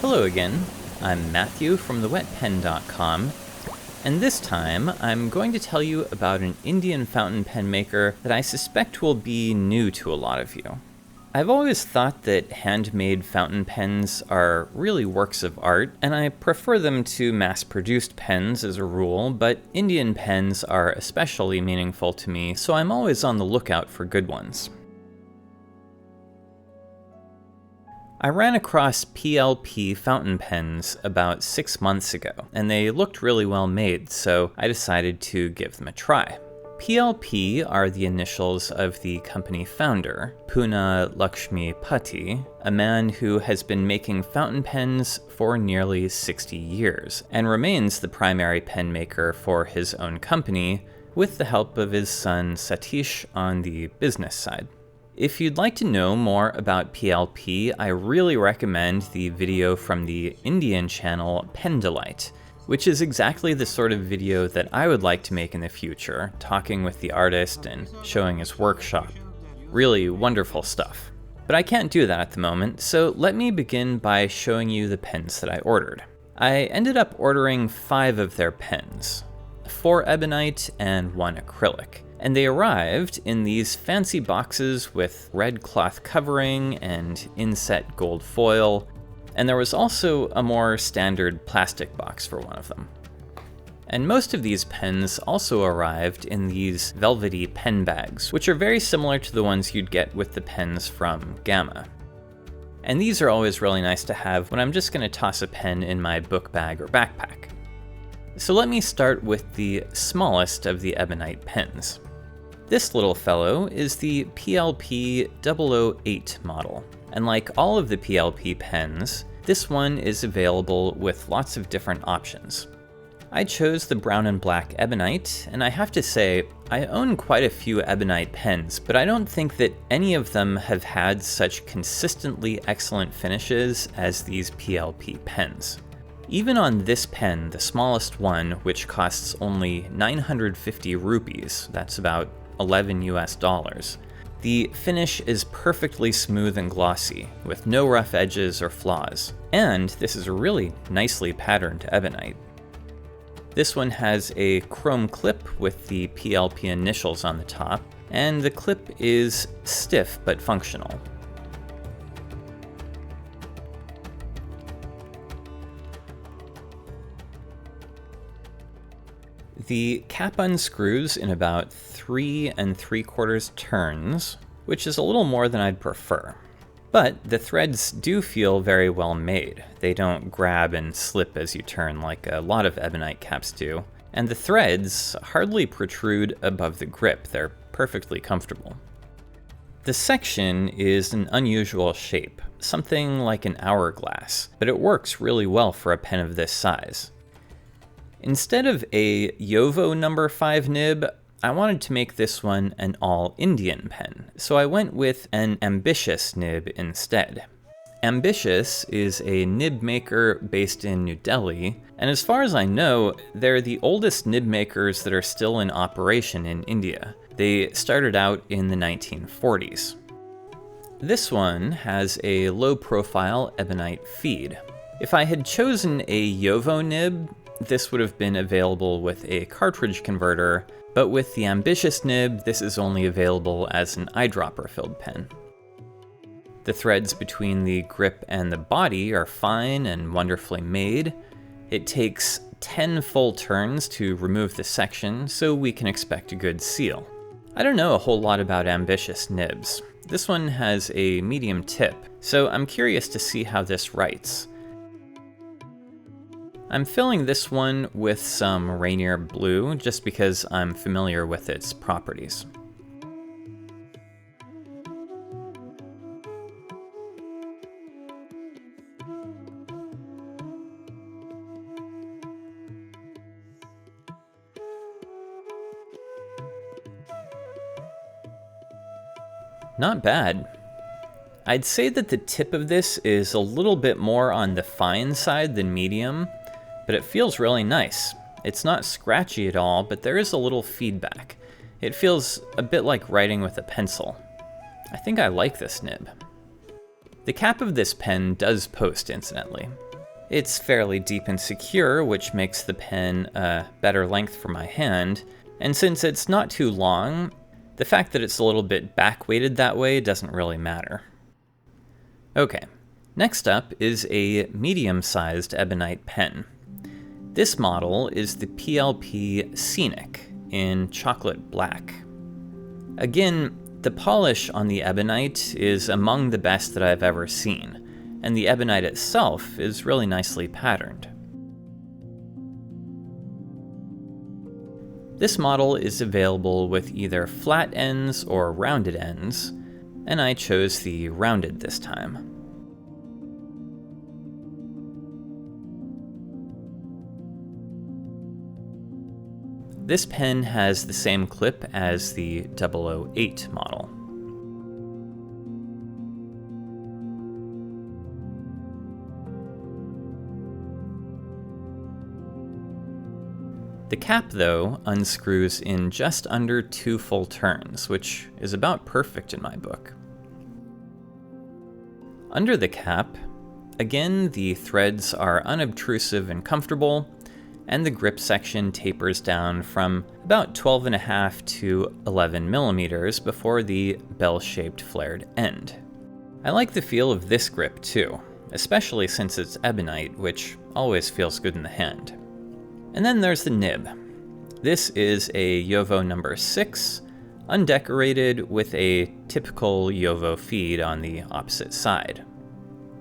Hello again, I'm Matthew from thewetpen.com, and this time I'm going to tell you about an Indian fountain pen maker that I suspect will be new to a lot of you. I've always thought that handmade fountain pens are really works of art, and I prefer them to mass-produced pens as a rule, but Indian pens are especially meaningful to me, so I'm always on the lookout for good ones. I ran across PLP fountain pens about 6 months ago, and they looked really well made, so I decided to give them a try. PLP are the initials of the company founder, Puna Lakshmi Pati, a man who has been making fountain pens for nearly 60 years, and remains the primary pen maker for his own company, with the help of his son Satish on the business side. If you'd like to know more about PLP, I really recommend the video from the Indian channel Pen Delight, which is exactly the sort of video that I would like to make in the future, talking with the artist and showing his workshop. Really wonderful stuff. But I can't do that at the moment, so let me begin by showing you the pens that I ordered. I ended up ordering 5 of their pens, 4 ebonite and 1 acrylic. And they arrived in these fancy boxes with red cloth covering and inset gold foil, and there was also a more standard plastic box for one of them. And most of these pens also arrived in these velvety pen bags, which are very similar to the ones you'd get with the pens from Gamma. And these are always really nice to have when I'm just going to toss a pen in my book bag or backpack. So let me start with the smallest of the ebonite pens. This little fellow is the PLP 008 model, and like all of the PLP pens, this one is available with lots of different options. I chose the brown and black ebonite, and I have to say, I own quite a few ebonite pens, but I don't think that any of them have had such consistently excellent finishes as these PLP pens. Even on this pen, the smallest one, which costs only 950 rupees, that's about $11 US, the finish is perfectly smooth and glossy, with no rough edges or flaws. And this is a really nicely patterned ebonite. This one has a chrome clip with the PLP initials on the top, and the clip is stiff but functional. The cap unscrews in about 3 3/4 turns, which is a little more than I'd prefer. But the threads do feel very well made. They don't grab and slip as you turn like a lot of ebonite caps do, and the threads hardly protrude above the grip. They're perfectly comfortable. The section is an unusual shape, something like an hourglass, but it works really well for a pen of this size. Instead of a JoWo number 5 nib, I wanted to make this one an all-Indian pen, so I went with an ambitious nib instead. Ambitious is a nib maker based in New Delhi, and as far as I know, they're the oldest nib makers that are still in operation in India. They started out in the 1940s. This one has a low-profile ebonite feed. If I had chosen a JoWo nib, this would have been available with a cartridge converter, but with the ambitious nib, this is only available as an eyedropper-filled pen. The threads between the grip and the body are fine and wonderfully made. It takes 10 full turns to remove the section, so we can expect a good seal. I don't know a whole lot about ambitious nibs. This one has a medium tip, so I'm curious to see how this writes. I'm filling this one with some Rainier Blue just because I'm familiar with its properties. Not bad. I'd say that the tip of this is a little bit more on the fine side than medium, but it feels really nice. It's not scratchy at all, but there is a little feedback. It feels a bit like writing with a pencil. I think I like this nib. The cap of this pen does post, incidentally. It's fairly deep and secure, which makes the pen a better length for my hand, and since it's not too long, the fact that it's a little bit back-weighted that way doesn't really matter. Okay, next up is a medium-sized ebonite pen. This model is the PLP Scenic in chocolate black. Again, the polish on the ebonite is among the best that I've ever seen, and the ebonite itself is really nicely patterned. This model is available with either flat ends or rounded ends, and I chose the rounded this time. This pen has the same clip as the 008 model. The cap, though, unscrews in just under 2 full turns, which is about perfect in my book. Under the cap, again, the threads are unobtrusive and comfortable, and the grip section tapers down from about 12.5 to 11 millimeters before the bell-shaped flared end. I like the feel of this grip too, especially since it's ebonite, which always feels good in the hand. And then there's the nib. This is a JoWo number 6, undecorated with a typical JoWo feed on the opposite side.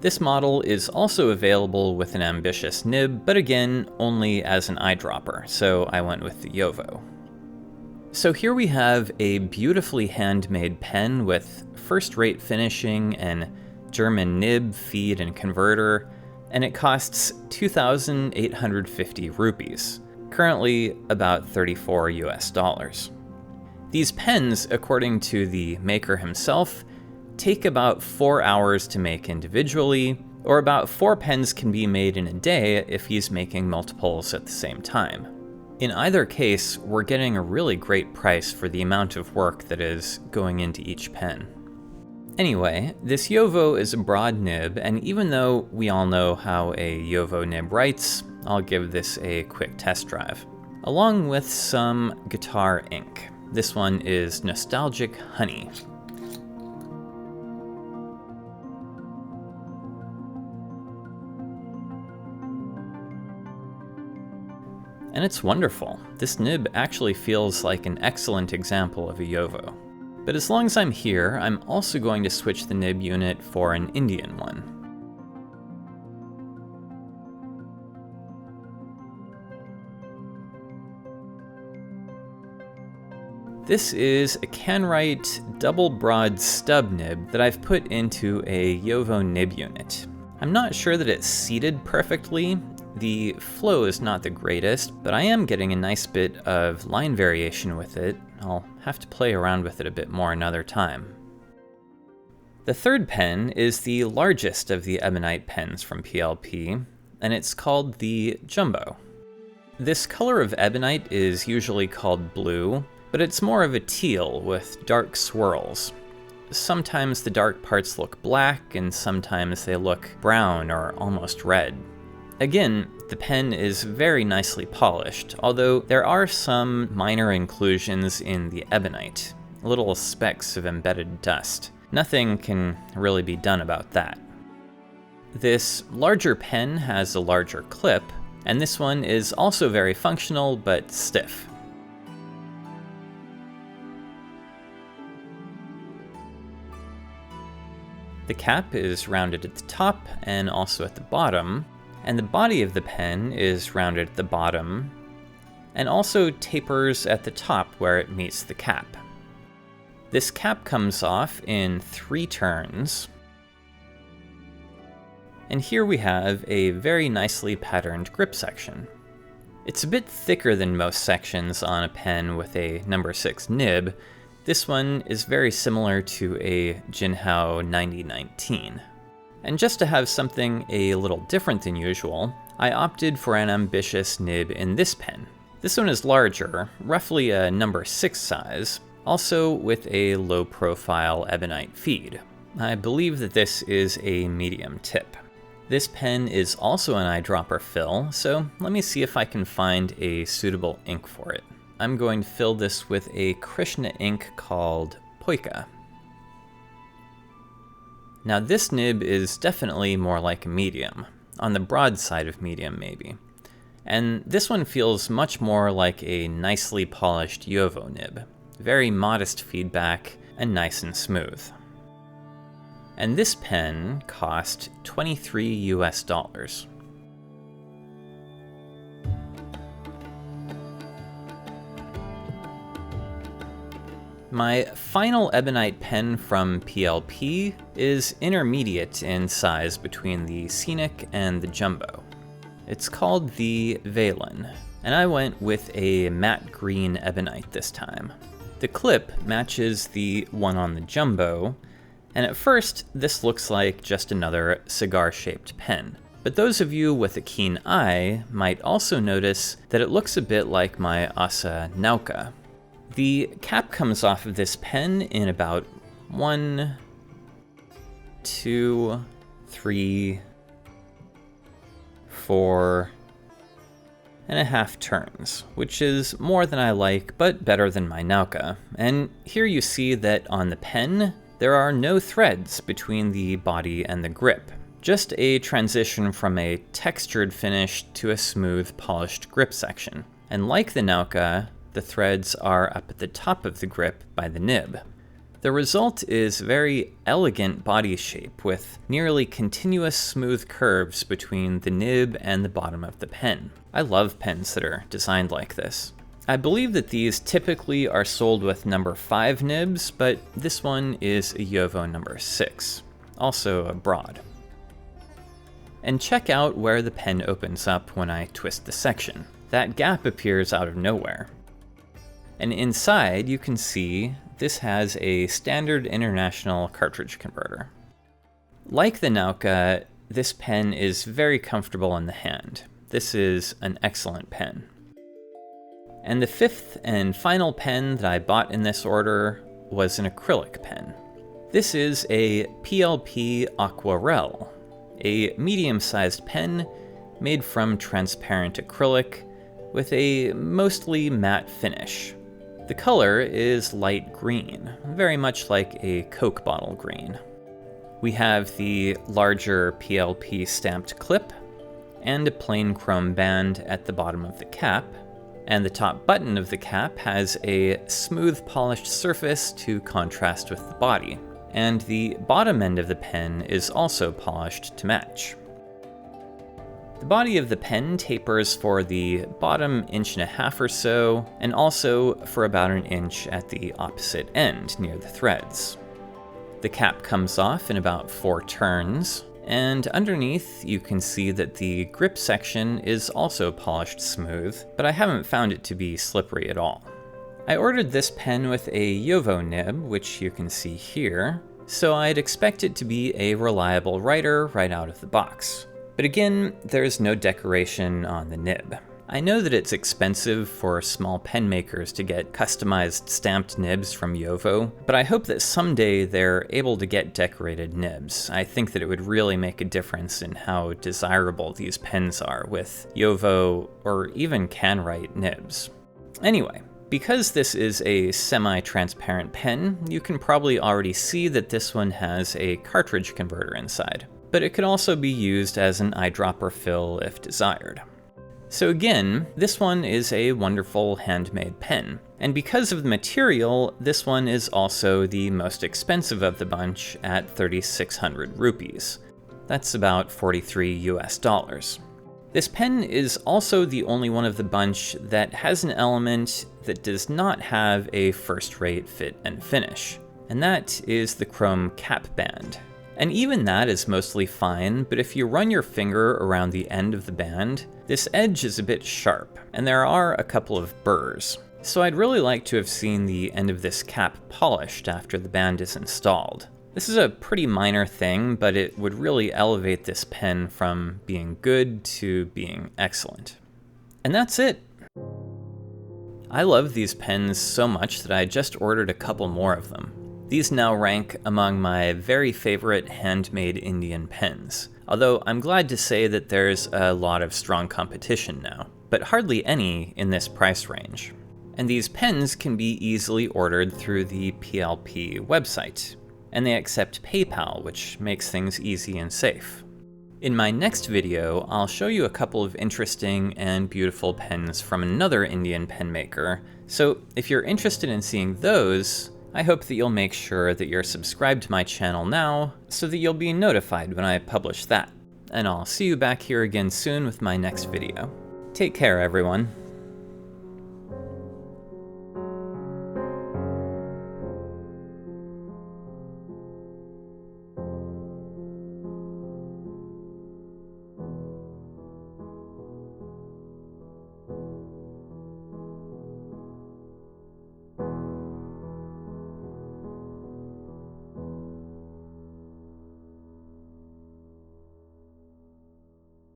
This model is also available with an ambitious nib, but again, only as an eyedropper, so I went with the JoWo. So here we have a beautifully handmade pen with first-rate finishing and German nib, feed, and converter, and it costs 2,850 rupees, currently about 34 US dollars. These pens, according to the maker himself, take about 4 hours to make individually, or about 4 pens can be made in a day if he's making multiples at the same time. In either case, we're getting a really great price for the amount of work that is going into each pen. Anyway, this JoWo is a broad nib, and even though we all know how a JoWo nib writes, I'll give this a quick test drive. Along with some guitar ink. This one is Nostalgic Honey. And it's wonderful. This nib actually feels like an excellent example of a JoWo. But as long as I'm here, I'm also going to switch the nib unit for an Indian one. This is a Canwrite double broad stub nib that I've put into a JoWo nib unit. I'm not sure that it's seated perfectly. The flow is not the greatest, but I am getting a nice bit of line variation with it. I'll have to play around with it a bit more another time. The third pen is the largest of the ebonite pens from PLP, and it's called the Jumbo. This color of ebonite is usually called blue, but it's more of a teal with dark swirls. Sometimes the dark parts look black, and sometimes they look brown or almost red. Again, the pen is very nicely polished, although there are some minor inclusions in the ebonite, little specks of embedded dust. Nothing can really be done about that. This larger pen has a larger clip, and this one is also very functional but stiff. The cap is rounded at the top and also at the bottom, and the body of the pen is rounded at the bottom, and also tapers at the top where it meets the cap. This cap comes off in 3 turns, and here we have a very nicely patterned grip section. It's a bit thicker than most sections on a pen with a number 6 nib. This one is very similar to a Jinhao 9019. And just to have something a little different than usual, I opted for an ambitious nib in this pen. This one is larger, roughly a number 6 size, also with a low-profile ebonite feed. I believe that this is a medium tip. This pen is also an eyedropper fill, so let me see if I can find a suitable ink for it. I'm going to fill this with a Krishna ink called Poika. Now this nib is definitely more like a medium, on the broad side of medium maybe. And this one feels much more like a nicely polished JoWo nib. Very modest feedback and nice and smooth. And this pen cost $23 US. My final ebonite pen from PLP is intermediate in size between the Scenic and the Jumbo. It's called the Vein, and I went with a matte green ebonite this time. The clip matches the one on the Jumbo, and at first this looks like just another cigar-shaped pen. But those of you with a keen eye might also notice that it looks a bit like my Asa Nauka. The cap comes off of this pen in about 1, 2, 3, 4.5 turns, which is more than I like, but better than my Nauka. And here you see that on the pen, there are no threads between the body and the grip. Just a transition from a textured finish to a smooth, polished grip section. And like the Nauka, the threads are up at the top of the grip by the nib. The result is very elegant body shape with nearly continuous smooth curves between the nib and the bottom of the pen. I love pens that are designed like this. I believe that these typically are sold with number 5 nibs, but this one is a JoWo number 6, also a broad. And check out where the pen opens up when I twist the section. That gap appears out of nowhere. And inside you can see this has a standard international cartridge converter. Like the Nauka, this pen is very comfortable in the hand. This is an excellent pen. And the 5th and final pen that I bought in this order was an acrylic pen. This is a PLP Aquarel, a medium-sized pen made from transparent acrylic with a mostly matte finish. The color is light green, very much like a Coke bottle green. We have the larger PLP stamped clip and a plain chrome band at the bottom of the cap, and the top button of the cap has a smooth polished surface to contrast with the body, and the bottom end of the pen is also polished to match. The body of the pen tapers for the bottom 1.5 inches or so, and also for about 1 inch at the opposite end near the threads. The cap comes off in about 4 turns, and underneath you can see that the grip section is also polished smooth, but I haven't found it to be slippery at all. I ordered this pen with a JoWo nib, which you can see here, so I'd expect it to be a reliable writer right out of the box. But again, there's no decoration on the nib. I know that it's expensive for small pen makers to get customized stamped nibs from JoWo, but I hope that someday they're able to get decorated nibs. I think that it would really make a difference in how desirable these pens are with JoWo or even CanWrite nibs. Anyway, because this is a semi-transparent pen, you can probably already see that this one has a cartridge converter inside. But it could also be used as an eyedropper fill if desired. So again, this one is a wonderful handmade pen, and because of the material, this one is also the most expensive of the bunch at 3,600 rupees. That's about $43 US. This pen is also the only one of the bunch that has an element that does not have a first-rate fit and finish, and that is the chrome cap band. And even that is mostly fine, but if you run your finger around the end of the band, this edge is a bit sharp, and there are a couple of burrs. So I'd really like to have seen the end of this cap polished after the band is installed. This is a pretty minor thing, but it would really elevate this pen from being good to being excellent. And that's it. I love these pens so much that I just ordered a couple more of them. These now rank among my very favorite handmade Indian pens, although I'm glad to say that there's a lot of strong competition now, but hardly any in this price range. And these pens can be easily ordered through the PLP website, and they accept PayPal, which makes things easy and safe. In my next video, I'll show you a couple of interesting and beautiful pens from another Indian pen maker, so if you're interested in seeing those, I hope that you'll make sure that you're subscribed to my channel now, so that you'll be notified when I publish that. And I'll see you back here again soon with my next video. Take care, everyone.